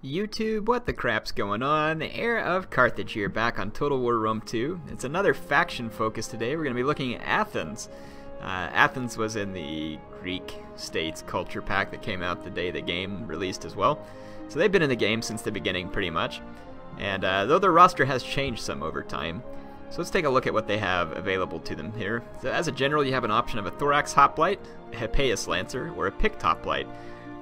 YouTube, what the crap's going on? The Heir of Carthage here, back on Total War Rome 2. It's another faction focus today. We're going to be looking at Athens. Athens was in the Greek states culture pack that came out the day the game released as well. So they've been in the game since the beginning pretty much. And though their roster has changed some over time. So let's take a look at what they have available to them here. So as a general, you have an option of a Thorax Hoplite, a Hippeus Lancer, or a Pict Hoplite.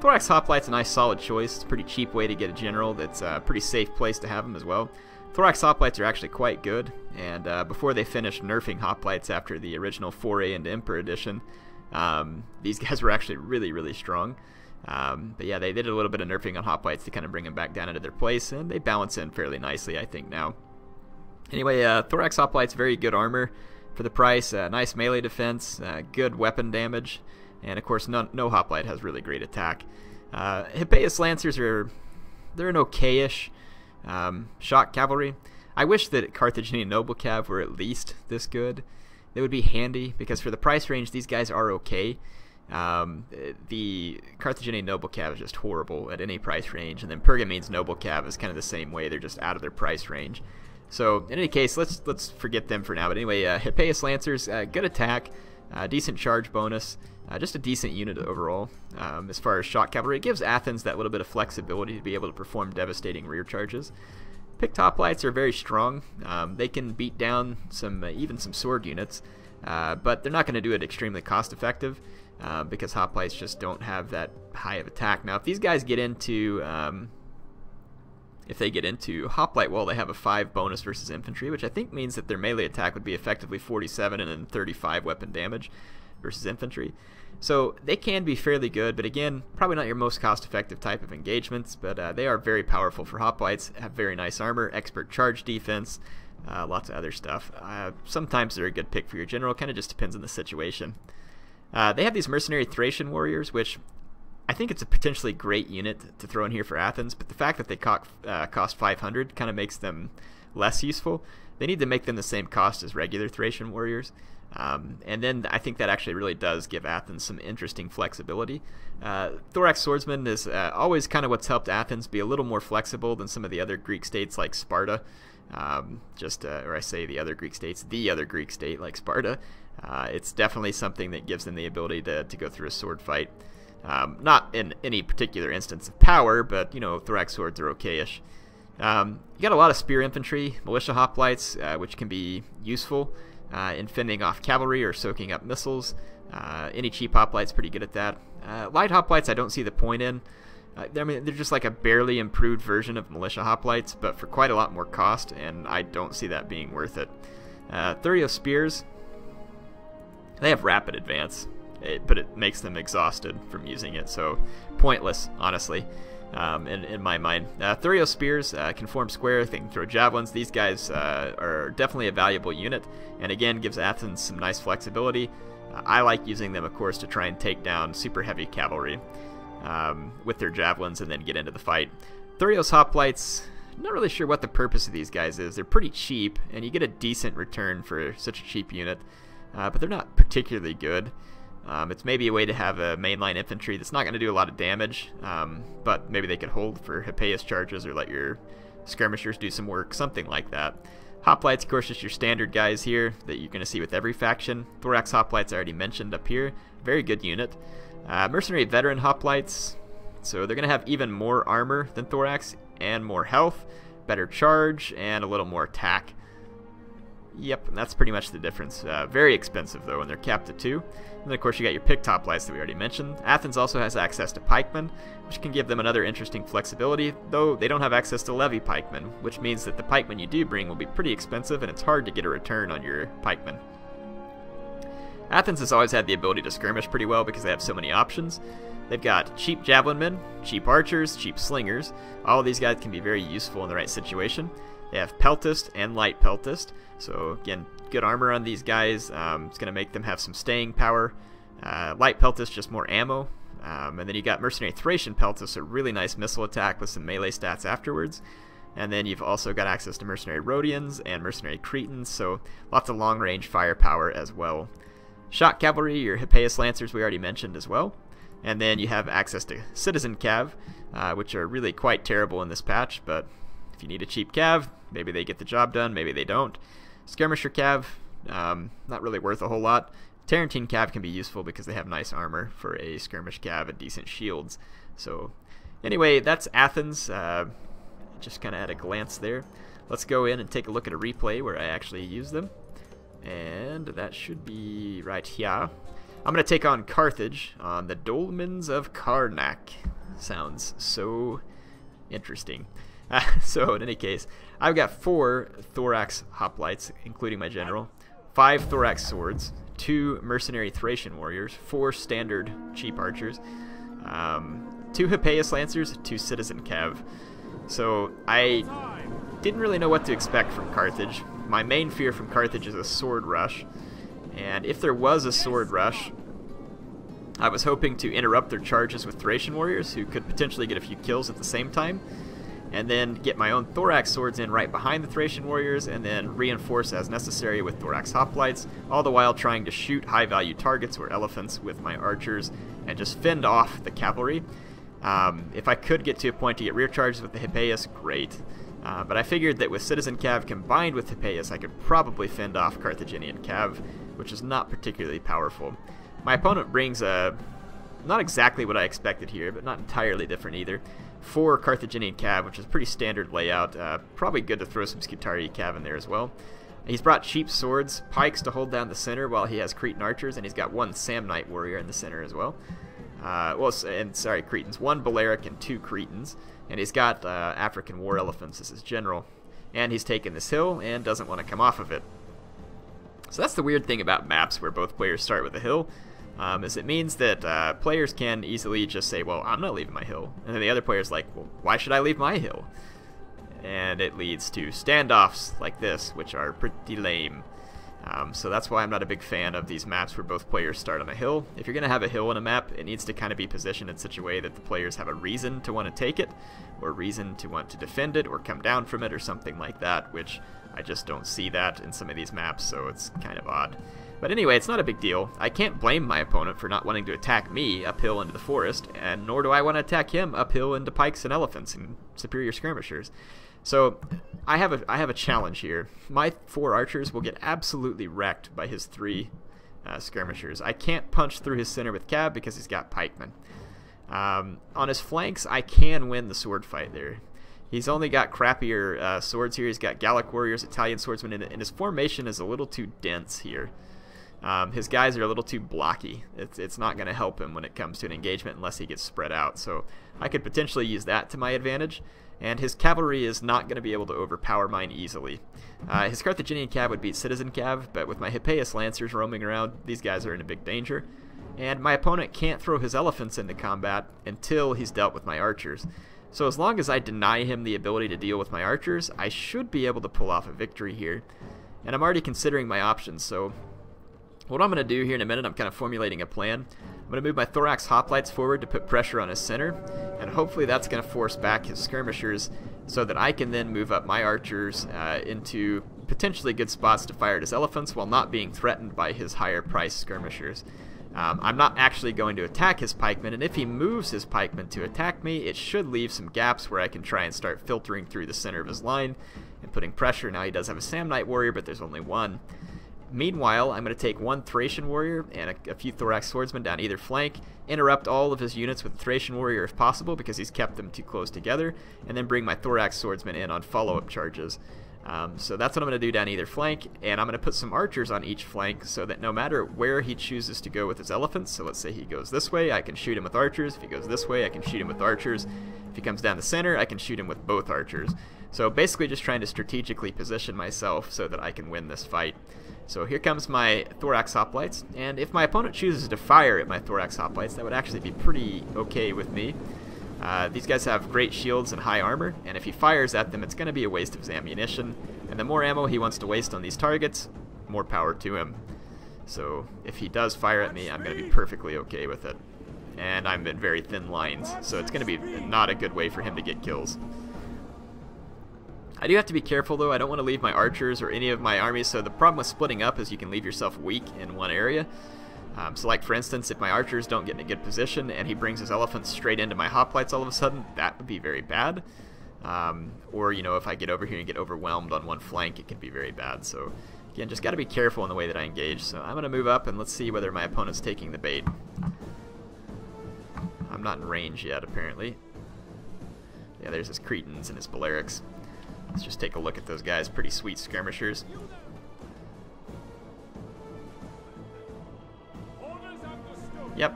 Thorax Hoplite's a nice solid choice. It's a pretty cheap way to get a general. That's a pretty safe place to have them as well. Thorax Hoplites are actually quite good, and before they finished nerfing Hoplites after the original foray into Emperor Edition, these guys were actually really strong. But yeah, they did a little bit of nerfing on Hoplites to kind of bring them back down into their place, and they balance in fairly nicely, I think, now. Anyway, Thorax Hoplite's very good armor for the price, nice melee defense, good weapon damage, and of course no Hoplite has really great attack. Hippeus Lancers they're an okay-ish shock cavalry. I wish that Carthaginian Noble Cav were at least this good. They would be handy, because for the price range these guys are okay. The Carthaginian Noble Cav is just horrible at any price range, and then Pergamene's Noble Cav is kind of the same way. They're just out of their price range. So in any case, let's forget them for now. But anyway, Hippeus Lancers, good attack, decent charge bonus, just a decent unit overall. As far as shock cavalry, it gives Athens that little bit of flexibility to be able to perform devastating rear charges. Pict Hoplites are very strong. They can beat down even some sword units, but they're not going to do it extremely cost effective because Hoplites just don't have that high of attack. Now, if these guys get into Hoplite, well, they have a 5 bonus versus infantry, which I think means that their melee attack would be effectively 47 and then 35 weapon damage versus infantry. So they can be fairly good, but again, probably not your most cost-effective type of engagements, but they are very powerful for Hoplites, have very nice armor, expert charge defense, lots of other stuff. Sometimes they're a good pick for your general, kind of just depends on the situation. They have these mercenary Thracian warriors, which I think it's a potentially great unit to throw in here for Athens, but the fact that they cost 500 kind of makes them less useful. They need to make them the same cost as regular Thracian warriors, and then I think that actually really does give Athens some interesting flexibility. Thorax Swordsman is always kind of what's helped Athens be a little more flexible than some of the other Greek states like Sparta. Or I say the other Greek states, the other Greek state like Sparta. It's definitely something that gives them the ability to go through a sword fight. Not in any particular instance of power, but, you know, Thorax Swords are okay-ish. You got a lot of spear infantry, militia hoplites, which can be useful in fending off cavalry or soaking up missiles. Any cheap hoplite's pretty good at that. Light hoplites I don't see the point in. I mean, they're just like a barely improved version of militia hoplites, but for quite a lot more cost, and I don't see that being worth it. Thurio spears, they have rapid advance. But it makes them exhausted from using it, so pointless, honestly, in my mind. Thurio spears can form square, they can throw javelins. These guys are definitely a valuable unit, and again gives Athens some nice flexibility. I like using them, of course, to try and take down super heavy cavalry with their javelins and then get into the fight. Thurios hoplites, not really sure what the purpose of these guys is. They're pretty cheap, and you get a decent return for such a cheap unit, but they're not particularly good. It's maybe a way to have a mainline infantry that's not going to do a lot of damage, but maybe they could hold for Hippeus charges or let your skirmishers do some work, something like that. Hoplites, of course, just your standard guys here that you're going to see with every faction. Thorax Hoplites I already mentioned up here, very good unit. Mercenary Veteran Hoplites, so they're going to have even more armor than Thorax and more health, better charge, and a little more attack. Yep, and that's pretty much the difference. Very expensive, though, and they're capped at 2. And then, of course, you got your Pict Hoplites that we already mentioned. Athens also has access to pikemen, which can give them another interesting flexibility, though they don't have access to levy pikemen, which means that the pikemen you do bring will be pretty expensive, and it's hard to get a return on your pikemen. Athens has always had the ability to skirmish pretty well because they have so many options. They've got cheap javelin men, cheap archers, cheap slingers. All of these guys can be very useful in the right situation. They have Peltist and Light Peltist, so again, good armor on these guys. It's going to make them have some staying power. Light Peltist, just more ammo. And then you got Mercenary Thracian Peltist, a really nice missile attack with some melee stats afterwards. And then you've also got access to Mercenary Rhodians and Mercenary Cretans, so lots of long-range firepower as well. Shock Cavalry, your Hippeus Lancers we already mentioned as well. And then you have access to Citizen Cav, which are really quite terrible in this patch, but if you need a cheap cav, maybe they get the job done, maybe they don't. Skirmisher cav, not really worth a whole lot. Tarantine cav can be useful because they have nice armor for a skirmish cav and decent shields. So anyway, that's Athens, just kind of at a glance there. Let's go in and take a look at a replay where I actually use them. And that should be right here. I'm going to take on Carthage on the Dolmens of Karnak. Sounds so interesting. So in any case, I've got 4 thorax hoplites, including my general, 5 thorax swords, 2 mercenary Thracian warriors, 4 standard cheap archers, 2 Hippeus lancers, 2 citizen cav. So I didn't really know what to expect from Carthage. My main fear from Carthage is a sword rush, and if there was a sword rush, I was hoping to interrupt their charges with Thracian warriors who could potentially get a few kills at the same time, and then get my own thorax swords in right behind the Thracian warriors, and then reinforce as necessary with thorax hoplites, all the while trying to shoot high value targets or elephants with my archers and just fend off the cavalry. If I could get to a point to get rear charges with the Hippeus, great. But I figured that with Citizen Cav combined with Hippeus, I could probably fend off Carthaginian Cav, which is not particularly powerful. My opponent brings not exactly what I expected here, but not entirely different either. 4 Carthaginian Cav, which is pretty standard layout. Probably good to throw some Scutari Cav in there as well. He's brought cheap swords, pikes to hold down the center while he has Cretan archers, and he's got 1 Samnite warrior in the center as well. Cretans. 1 Balearic and 2 Cretans. And he's got African war elephants as his general. And he's taken this hill and doesn't want to come off of it. So that's the weird thing about maps where both players start with a hill, is it means that players can easily just say, well, I'm not leaving my hill. And then the other player's like, well, why should I leave my hill? And it leads to standoffs like this, which are pretty lame. So that's why I'm not a big fan of these maps where both players start on a hill. If you're going to have a hill in a map, it needs to kind of be positioned in such a way that the players have a reason to want to take it, or a reason to want to defend it, or come down from it, or something like that, which I just don't see that in some of these maps, so it's kind of odd. But anyway, it's not a big deal. I can't blame my opponent for not wanting to attack me uphill into the forest, and nor do I want to attack him uphill into pikes and elephants and superior skirmishers. So I have a challenge here. My 4 archers will get absolutely wrecked by his 3 skirmishers. I can't punch through his center with cav because he's got pikemen. On his flanks, I can win the sword fight there. He's only got crappier swords here. He's got Gallic warriors, Italian swordsmen, and his formation is a little too dense here. His guys are a little too blocky. It's not going to help him when it comes to an engagement unless he gets spread out. So I could potentially use that to my advantage. And his cavalry is not going to be able to overpower mine easily. His Carthaginian cav would beat citizen cav, but with my Hippeus lancers roaming around, these guys are in a big danger. And my opponent can't throw his elephants into combat until he's dealt with my archers. So as long as I deny him the ability to deal with my archers, I should be able to pull off a victory here. And I'm already considering my options, so what I'm going to do here in a minute, I'm kind of formulating a plan. I'm going to move my thorax hoplites forward to put pressure on his center, and hopefully that's going to force back his skirmishers so that I can then move up my archers into potentially good spots to fire at his elephants while not being threatened by his higher priced skirmishers. I'm not actually going to attack his pikemen, and if he moves his pikemen to attack me, it should leave some gaps where I can try and start filtering through the center of his line and putting pressure. Now he does have a Samnite warrior, but there's only 1. Meanwhile, I'm going to take 1 Thracian warrior and a few thorax swordsmen down either flank, interrupt all of his units with the Thracian warrior if possible because he's kept them too close together, and then bring my thorax swordsmen in on follow-up charges. So that's what I'm going to do down either flank, and I'm going to put some archers on each flank so that no matter where he chooses to go with his elephants, so let's say he goes this way, I can shoot him with archers. If he goes this way, I can shoot him with archers. If he comes down the center, I can shoot him with both archers. So basically just trying to strategically position myself so that I can win this fight. So here comes my thorax hoplites, and if my opponent chooses to fire at my thorax hoplites, that would actually be pretty okay with me. These guys have great shields and high armor, and if he fires at them, it's going to be a waste of his ammunition. And the more ammo he wants to waste on these targets, more power to him. So if he does fire at me, I'm going to be perfectly okay with it. And I'm in very thin lines, so it's going to be not a good way for him to get kills. I do have to be careful though. I don't want to leave my archers or any of my armies, so the problem with splitting up is you can leave yourself weak in one area. So like for instance, if my archers don't get in a good position and he brings his elephants straight into my hoplites all of a sudden, that would be very bad. Or, you know, if I get over here and get overwhelmed on one flank, it can be very bad. So again, just got to be careful in the way that I engage. So I'm going to move up and let's see whether my opponent's taking the bait. I'm not in range yet, apparently. Yeah, there's his Cretans and his Balearics. Let's just take a look at those guys. Pretty sweet skirmishers. Yep,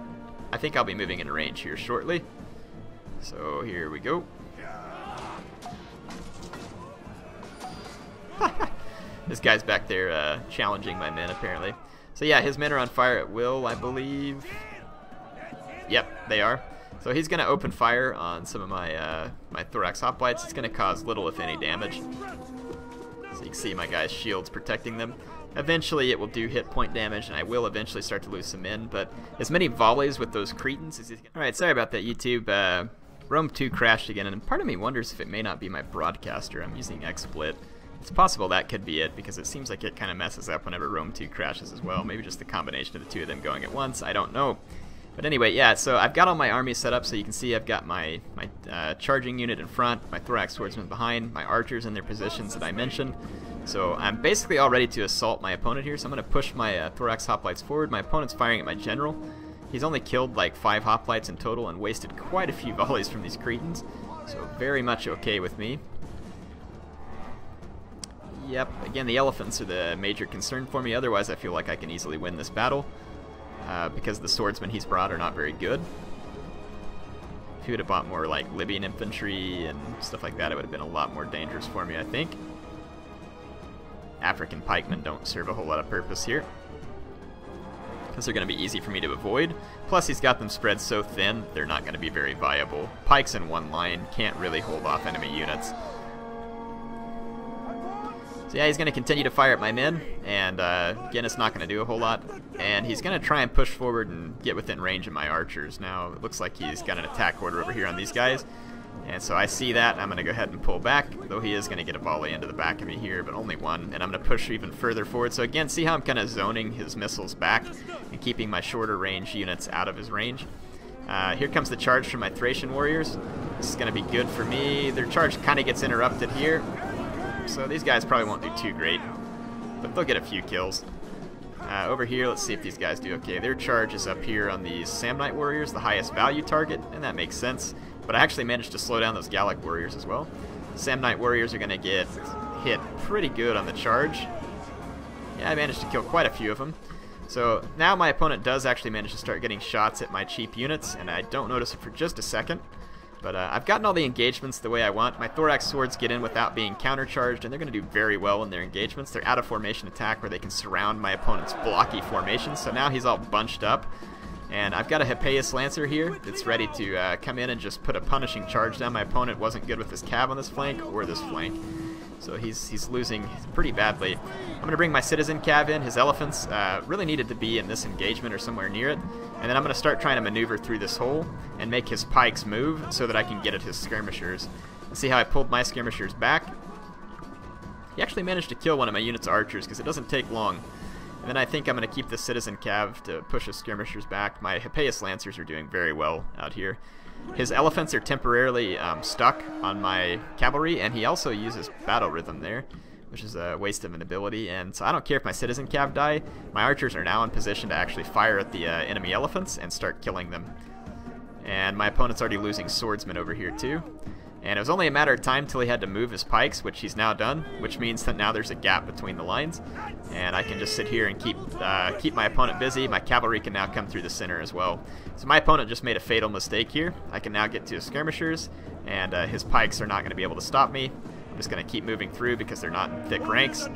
I think I'll be moving into range here shortly. So here we go. This guy's back there challenging my men, apparently. So yeah, his men are on fire at will, I believe. Yep, they are. So he's going to open fire on some of my my thorax hoplites. It's going to cause little, if any, damage. So you can see my guys' shields protecting them. Eventually it will do hit point damage, and I will eventually start to lose some men, but as many volleys with those Cretans as he's gonna... Alright, sorry about that, YouTube. Rome 2 crashed again, and part of me wonders if it may not be my broadcaster. I'm using XSplit. It's possible that could be it, because it seems like it kind of messes up whenever Rome 2 crashes as well. Maybe just the combination of the two of them going at once. I don't know. But anyway, yeah, so I've got all my armies set up, so you can see I've got my charging unit in front, my thorax swordsmen behind, my archers in their positions that I mentioned. So I'm basically all ready to assault my opponent here, so I'm going to push my thorax hoplites forward. My opponent's firing at my general. He's only killed like 5 hoplites in total and wasted quite a few volleys from these Cretans, so very much okay with me. Yep, again, the elephants are the major concern for me. Otherwise, I feel like I can easily win this battle, because the swordsmen he's brought are not very good. If he would have bought more like Libyan infantry and stuff like that, it would have been a lot more dangerous for me, I think. African pikemen don't serve a whole lot of purpose here, because they're going to be easy for me to avoid. Plus, he's got them spread so thin, they're not going to be very viable. Pikes in one line can't really hold off enemy units. So yeah, he's going to continue to fire at my men, and again, it's not going to do a whole lot. And he's going to try and push forward and get within range of my archers. Now, it looks like he's got an attack order over here on these guys. And so I see that, I'm going to go ahead and pull back, though he is going to get a volley into the back of me here, but only one, and I'm going to push even further forward. So again, see how I'm kind of zoning his missiles back and keeping my shorter range units out of his range. Here comes the charge from my Thracian warriors. This is going to be good for me. Their charge kind of gets interrupted here, so these guys probably won't do too great, but they'll get a few kills. Over here, let's see if these guys do okay. Their charge is up here on these Samnite warriors, the highest value target, and that makes sense. But I actually managed to slow down those Gallic warriors as well. Samnite warriors are going to get hit pretty good on the charge. Yeah, I managed to kill quite a few of them. So now my opponent does actually manage to start getting shots at my cheap units, and I don't notice it for just a second. But I've gotten all the engagements the way I want. My thorax swords get in without being countercharged, and they're going to do very well in their engagements. They're out of formation attack where they can surround my opponent's blocky formation. So now he's all bunched up. And I've got a Hippeus Lancer here that's ready to come in and just put a punishing charge down. My opponent wasn't good with his cav on this flank or this flank, so he's losing pretty badly. I'm going to bring my citizen cav in. His elephants really needed to be in this engagement or somewhere near it. And then I'm going to start trying to maneuver through this hole and make his pikes move so that I can get at his skirmishers. See how I pulled my skirmishers back? He actually managed to kill one of my unit's archers because it doesn't take long. And then I think I'm going to keep the citizen cav to push his skirmishers back. My Hippeus Lancers are doing very well out here. His elephants are temporarily stuck on my cavalry, and he also uses battle rhythm there, which is a waste of an ability. And so I don't care if my citizen cav die. My archers are now in position to actually fire at the enemy elephants and start killing them. And my opponent's already losing swordsmen over here too. And it was only a matter of time till he had to move his pikes, which he's now done, which means that now there's a gap between the lines. And I can just sit here and keep my opponent busy. My cavalry can now come through the center as well. So my opponent just made a fatal mistake here. I can now get to his skirmishers, and his pikes are not going to be able to stop me. I'm just going to keep moving through because they're not in thick ranks.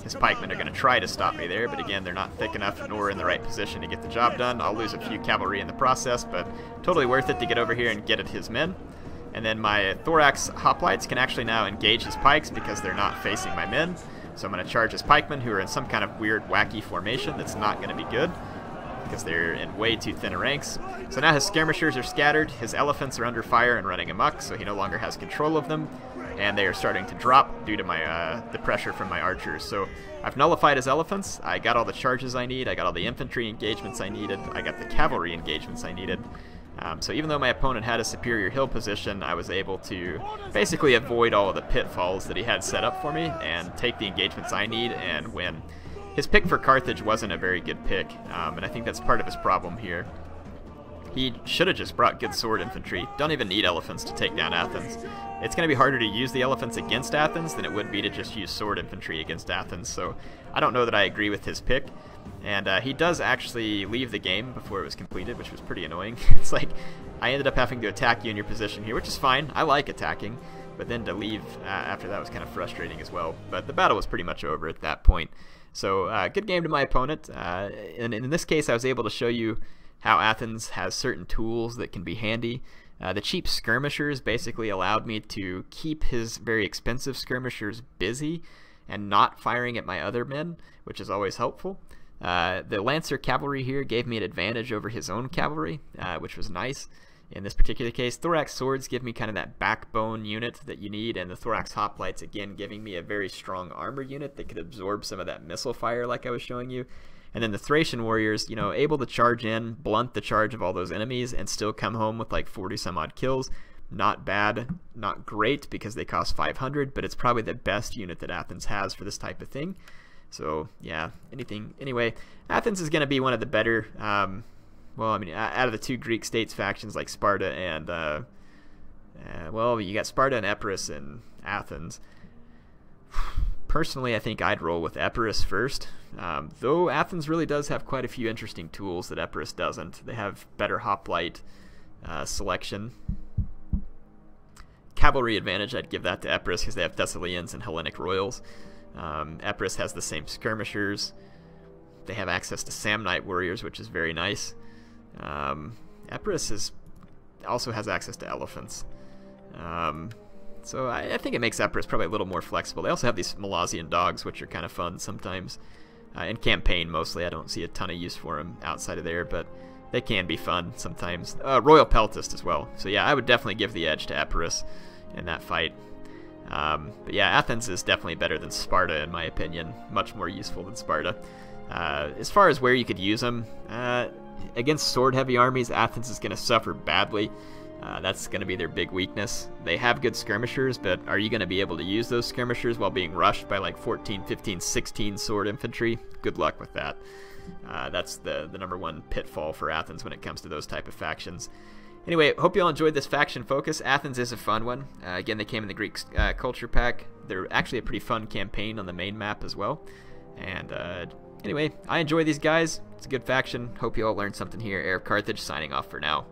His pikemen are going to try to stop me there, but again, they're not thick enough nor in the right position to get the job done. I'll lose a few cavalry in the process, but totally worth it to get over here and get at his men. And then my thorax hoplites can actually now engage his pikes because they're not facing my men. So I'm going to charge his pikemen, who are in some kind of weird, wacky formation that's not going to be good because they're in way too thin ranks. So now his skirmishers are scattered, his elephants are under fire and running amok, so he no longer has control of them. and they are starting to drop due to my the pressure from my archers. So I've nullified his elephants. I got all the charges I need. I got all the infantry engagements I needed. I got the cavalry engagements I needed. So even though my opponent had a superior hill position, I was able to basically avoid all of the pitfalls that he had set up for me and take the engagements I need and win. His pick for Carthage wasn't a very good pick, and I think that's part of his problem here. He should have just brought good sword infantry. Don't even need elephants to take down Athens. It's going to be harder to use the elephants against Athens than it would be to just use sword infantry against Athens, so I don't know that I agree with his pick. And he does actually leave the game before it was completed, which was pretty annoying. It's like, I ended up having to attack you in your position here, which is fine. I like attacking, but then to leave after that was kind of frustrating as well. But the battle was pretty much over at that point. So good game to my opponent. And in this case, I was able to show you how Athens has certain tools that can be handy. The cheap skirmishers basically allowed me to keep his very expensive skirmishers busy and not firing at my other men, which is always helpful. The Lancer cavalry here gave me an advantage over his own cavalry, which was nice. In this particular case, Thorax swords give me kind of that backbone unit that you need, and the Thorax hoplites again giving me a very strong armor unit that could absorb some of that missile fire like I was showing you. And then the Thracian warriors, you know, able to charge in, blunt the charge of all those enemies, and still come home with like 40 some odd kills. Not bad, not great because they cost 500, but it's probably the best unit that Athens has for this type of thing. So yeah, anyway, Athens is going to be one of the better, well, I mean, out of the two Greek states factions like Sparta and, well, you got Sparta and Epirus and Athens. Personally, I think I'd roll with Epirus first, though Athens really does have quite a few interesting tools that Epirus doesn't. They have better hoplite selection. Cavalry advantage, I'd give that to Epirus because they have Thessalians and Hellenic royals. Epirus has the same skirmishers. They have access to Samnite warriors, which is very nice. Epirus also has access to elephants. So I think it makes Epirus probably a little more flexible. They also have these Malazian dogs, which are kind of fun sometimes. In campaign, mostly. I don't see a ton of use for them outside of there, but they can be fun sometimes. Royal Peltist as well. So yeah, I would definitely give the edge to Epirus in that fight. But yeah, Athens is definitely better than Sparta in my opinion. Much more useful than Sparta. As far as where you could use them, against sword-heavy armies, Athens is going to suffer badly. That's going to be their big weakness. They have good skirmishers, but are you going to be able to use those skirmishers while being rushed by like 14, 15, 16 sword infantry? Good luck with that. That's the number one pitfall for Athens when it comes to those type of factions. Anyway, hope you all enjoyed this faction focus. Athens is a fun one. Again, they came in the Greek culture pack. They're actually a pretty fun campaign on the main map as well. And anyway, I enjoy these guys. It's a good faction. Hope you all learned something here. Heir of Carthage signing off for now.